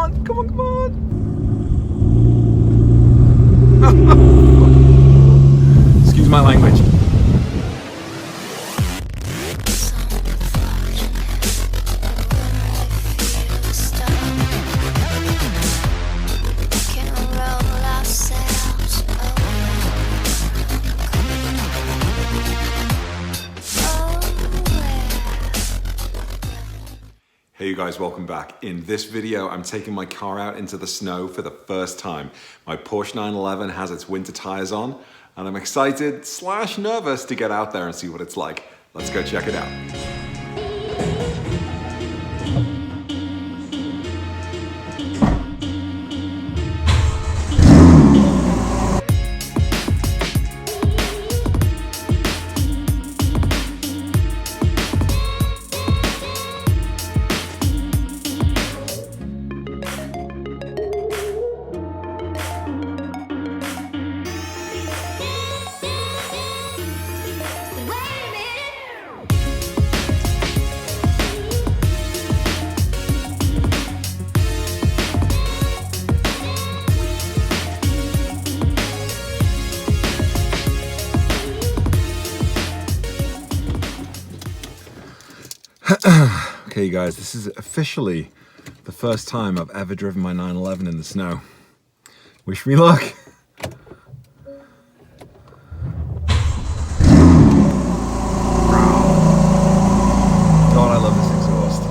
on, come on, come on. Excuse my language. Hey you guys, welcome back. In this video, I'm taking my car out into the snow for the first time. My Porsche 911 has its winter tires on, and I'm excited / nervous to get out there and see what it's like. Let's go check it out. Okay, you guys, this is officially the first time I've ever driven my 911 in the snow. Wish me luck. God, I love this exhaust.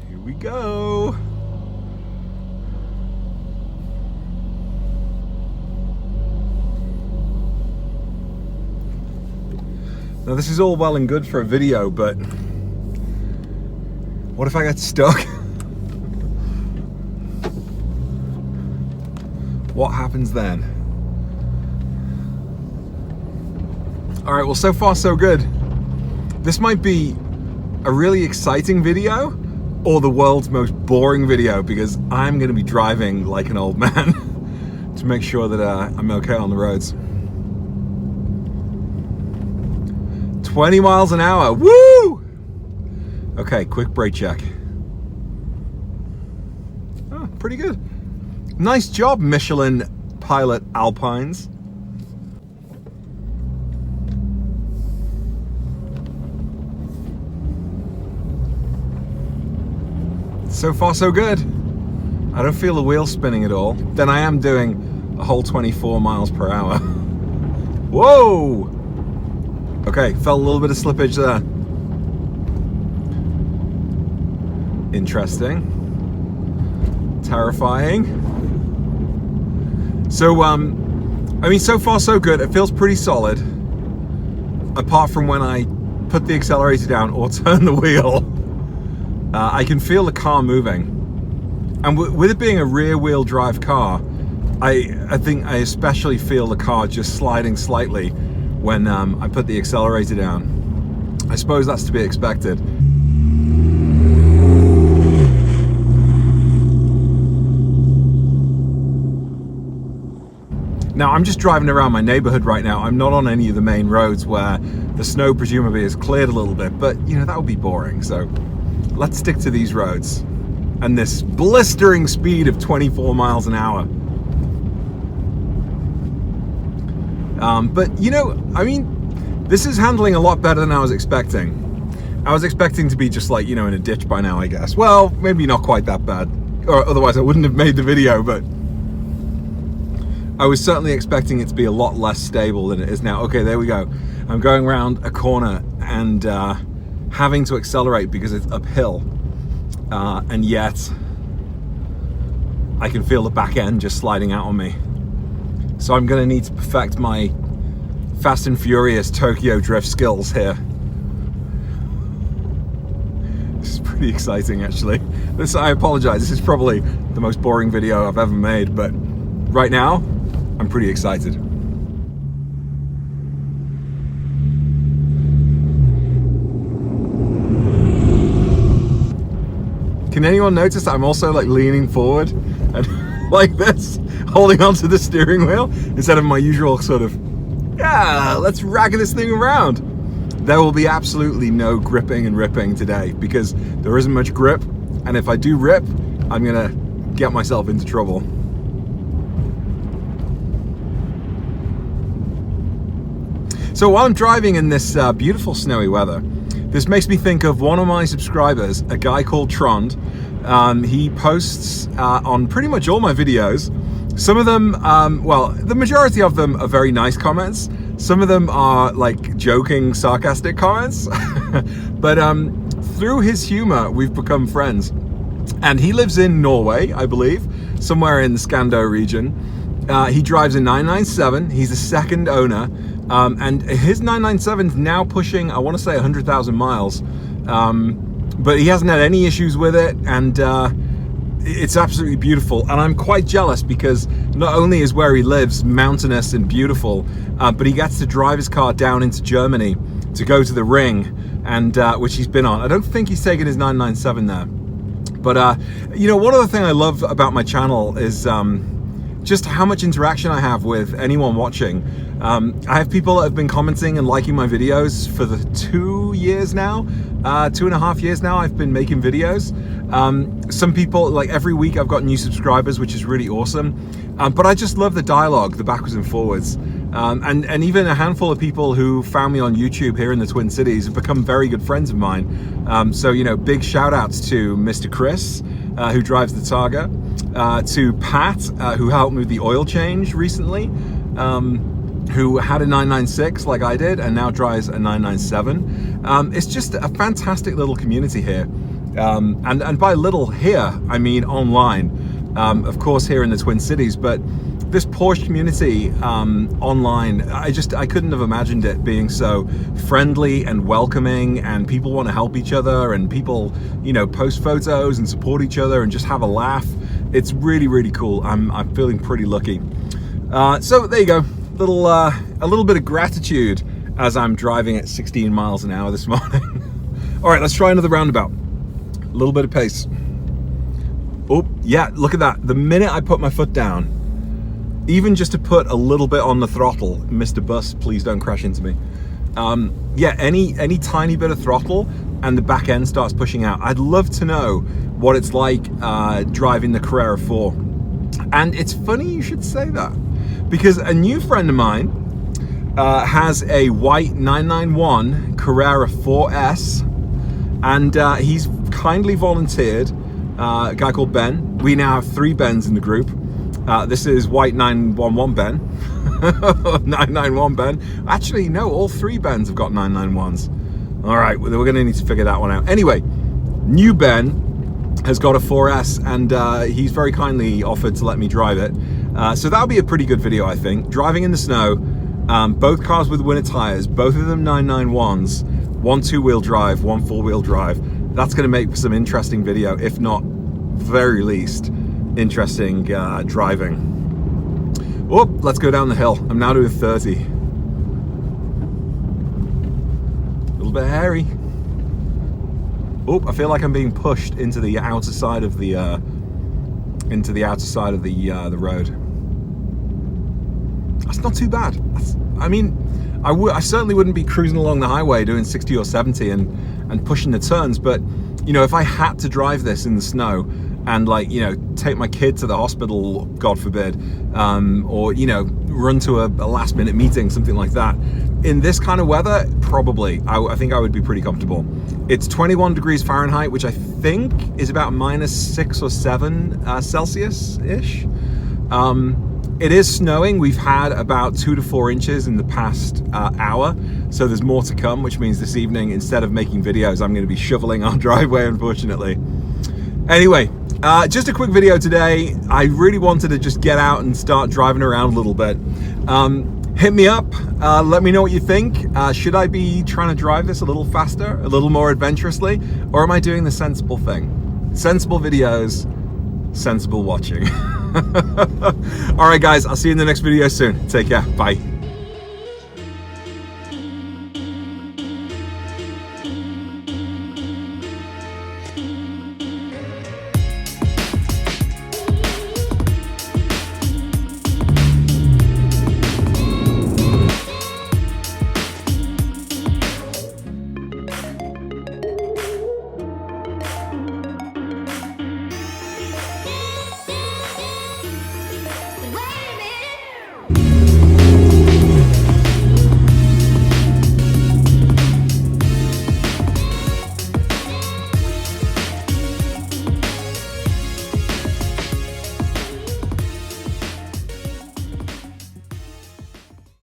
Here we go. Now this is all well and good for a video, but what if I get stuck? What happens then? All right, well, so far so good. This might be a really exciting video or the world's most boring video, because I'm gonna be driving like an old man to make sure that I'm okay on the roads. 20 miles an hour, woo! Okay, quick brake check. Oh, pretty good. Nice job, Michelin Pilot Alpines. So far, so good. I don't feel the wheel spinning at all. Then I am doing a whole 24 miles per hour. Whoa! Okay, felt a little bit of slippage there. Interesting. Terrifying. So, I mean, so far so good. It feels pretty solid. Apart from when I put the accelerator down or turn the wheel. I can feel the car moving. And with it being a rear-wheel drive car, I think I especially feel the car just sliding slightly when I put the accelerator down. I suppose that's to be expected. Now, I'm just driving around my neighborhood right now. I'm not on any of the main roads where the snow presumably has cleared a little bit, but you know, that would be boring. So let's stick to these roads and this blistering speed of 24 miles an hour. But you know, I mean, this is handling a lot better than I was expecting. I was expecting to be just like, you know, in a ditch by now, I guess. Well, maybe not quite that bad, or otherwise I wouldn't have made the video, but I was certainly expecting it to be a lot less stable than it is now. Okay, there we go. I'm going around a corner and having to accelerate because it's uphill. And yet I can feel the back end just sliding out on me. So I'm gonna need to perfect my Fast and Furious Tokyo drift skills here. This is pretty exciting, actually. I apologize, this is probably the most boring video I've ever made, but right now, I'm pretty excited. Can anyone notice that I'm also like leaning forward and like this, holding onto the steering wheel instead of my usual sort of, yeah, let's rag this thing around. There will be absolutely no gripping and ripping today because there isn't much grip and if I do rip, I'm gonna get myself into trouble. So while I'm driving in this beautiful snowy weather, this makes me think of one of my subscribers, a guy called Trond. He posts on pretty much all my videos. Some of them, well, the majority of them are very nice comments. Some of them are like joking, sarcastic comments. But through his humor, we've become friends. And he lives in Norway, I believe, somewhere in the Scando region. He drives a 997. He's the second owner. And his 997 is now pushing, I want to say 100,000 miles. But he hasn't had any issues with it, and it's absolutely beautiful. And I'm quite jealous because not only is where he lives mountainous and beautiful, but he gets to drive his car down into Germany to go to the ring, and which he's been on. I don't think he's taken his 997 there. But you know, one other thing I love about my channel is just how much interaction I have with anyone watching. I have people that have been commenting and liking my videos for the 2 years now, 2.5 years now I've been making videos. Some people, like every week I've got new subscribers, which is really awesome. But I just love the dialogue, the backwards and forwards. And even a handful of people who found me on YouTube here in the Twin Cities have become very good friends of mine. So, you know, big shout outs to Mr. Chris, who drives the Targa, to Pat, who helped me with the oil change recently, who had a 996 like I did and now drives a 997. It's just a fantastic little community here. And by little here, I mean online. Of course here in the Twin Cities, but this Porsche community online, I couldn't have imagined it being so friendly and welcoming, and people want to help each other, and people, you know, post photos and support each other and just have a laugh. It's really, really cool. I'm feeling pretty lucky. So there you go, a little bit of gratitude as I'm driving at 16 miles an hour this morning. All right, let's try another roundabout. A little bit of pace. Oh yeah, look at that. The minute I put my foot down, even just to put a little bit on the throttle, Mr. Bus, please don't crash into me. Yeah, any tiny bit of throttle and the back end starts pushing out. I'd love to know what it's like driving the Carrera 4. And it's funny you should say that, because a new friend of mine has a white 991 Carrera 4S, and he's kindly volunteered, a guy called Ben. We now have 3 Bens in the group. This is white 911 Ben. 991 Ben. Actually, no, all 3 Bens have got 991s. All right, we're gonna need to figure that one out. Anyway, new Ben has got a 4S, and he's very kindly offered to let me drive it. So that'll be a pretty good video, I think. Driving in the snow, both cars with winter tires, both of them 991s, one 2-wheel drive, one 4-wheel drive. That's gonna make some interesting video, if not, very least, interesting driving. Oh, let's go down the hill. I'm now doing 30. A little bit hairy. Oh, I feel like I'm being pushed into the outer side of the the road. That's not too bad. I mean, I certainly wouldn't be cruising along the highway doing 60 or 70 and pushing the turns, but you know, if I had to drive this in the snow and, like, you know, take my kid to the hospital, God forbid, or, you know, run to a last minute meeting, something like that, in this kind of weather, probably, I think I would be pretty comfortable. It's 21 degrees Fahrenheit, which I think is about -6 or 7 Celsius-ish. It is snowing. We've had about 2 to 4 inches in the past hour, so there's more to come, which means this evening, instead of making videos, I'm going to be shoveling our driveway, unfortunately. Anyway, just a quick video today. I really wanted to just get out and start driving around a little bit. Hit me up, let me know what you think. Should I be trying to drive this a little faster, a little more adventurously, or am I doing the sensible thing? Sensible videos, sensible watching. All right, guys, I'll see you in the next video soon. Take care. Bye.